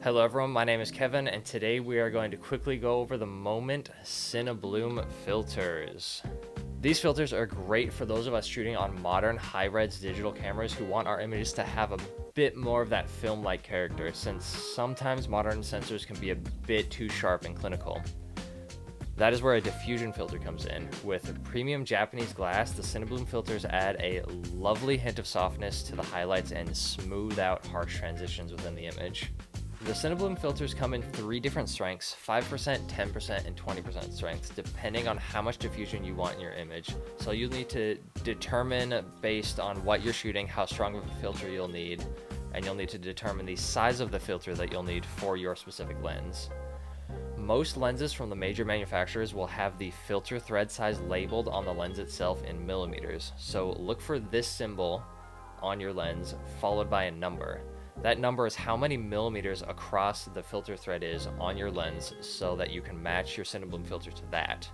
Hello everyone, my name is Kevin, and today we are going to quickly go over the Moment CineBloom filters. These filters are great for those of us shooting on modern high-res digital cameras who want our images to have a bit more of that film-like character, since sometimes modern sensors can be a bit too sharp and clinical. That is where a diffusion filter comes in. With premium Japanese glass, the CineBloom filters add a lovely hint of softness to the highlights and smooth out harsh transitions within the image. The CineBloom filters come in 3 different strengths, 5%, 10%, and 20% strengths, depending on how much diffusion you want in your image. So you'll need to determine, based on what you're shooting, how strong of a filter you'll need, and you'll need to determine the size of the filter that you'll need for your specific lens. Most lenses from the major manufacturers will have the filter thread size labeled on the lens itself in millimeters, so look for this symbol on your lens followed by a number. That number is how many millimeters across the filter thread is on your lens so that you can match your CineBloom filter to that.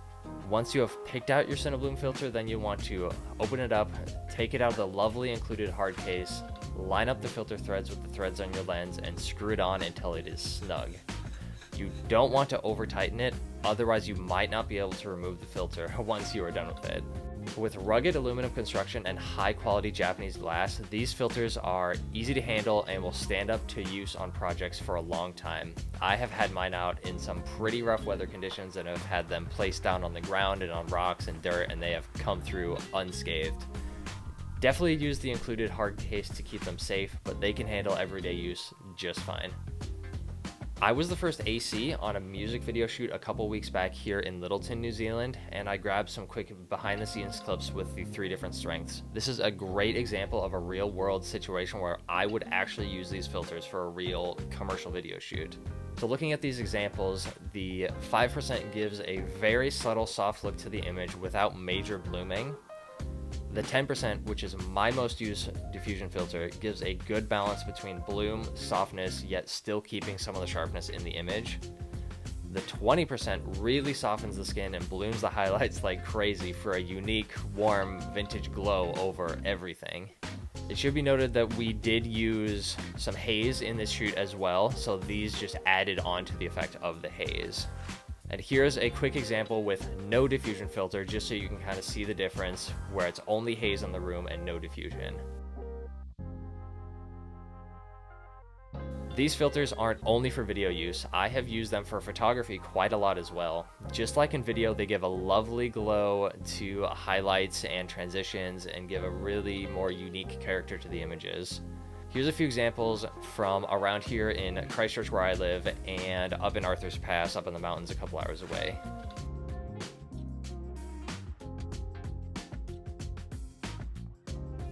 Once you have picked out your CineBloom filter, then you want to open it up, take it out of the lovely included hard case, line up the filter threads with the threads on your lens, and screw it on until it is snug. You don't want to over tighten it, otherwise you might not be able to remove the filter once you are done with it. With rugged aluminum construction and high quality Japanese glass, these filters are easy to handle and will stand up to use on projects for a long time. I have had mine out in some pretty rough weather conditions and have had them placed down on the ground and on rocks and dirt, and they have come through unscathed. Definitely use the included hard case to keep them safe, but they can handle everyday use just fine. I was the first AC on a music video shoot a couple weeks back here in Littleton, New Zealand, and I grabbed some quick behind the scenes clips with the 3 different strengths. This is a great example of a real world situation where I would actually use these filters for a real commercial video shoot. So looking at these examples, the 5% gives a very subtle soft look to the image without major blooming. The 10%, which is my most used diffusion filter, gives a good balance between bloom, softness, yet still keeping some of the sharpness in the image. The 20% really softens the skin and blooms the highlights like crazy for a unique, warm, vintage glow over everything. It should be noted that we did use some haze in this shoot as well, so these just added on to the effect of the haze. And here's a quick example with no diffusion filter, just so you can kind of see the difference where it's only haze in the room and no diffusion. These filters aren't only for video use. I have used them for photography quite a lot as well. Just like in video, they give a lovely glow to highlights and transitions and give a really more unique character to the images. Here's a few examples from around here in Christchurch where I live and up in Arthur's Pass up in the mountains a couple hours away.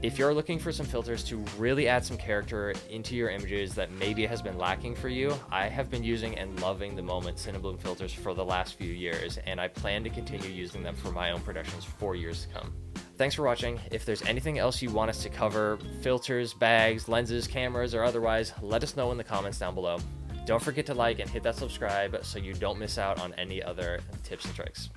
If you're looking for some filters to really add some character into your images that maybe has been lacking for you, I have been using and loving the Moment CineBloom filters for the last few years, and I plan to continue using them for my own productions for years to come. Thanks for watching. If there's anything else you want us to cover, filters, bags, lenses, cameras, or otherwise, let us know in the comments down below. Don't forget to like and hit that subscribe so you don't miss out on any other tips and tricks.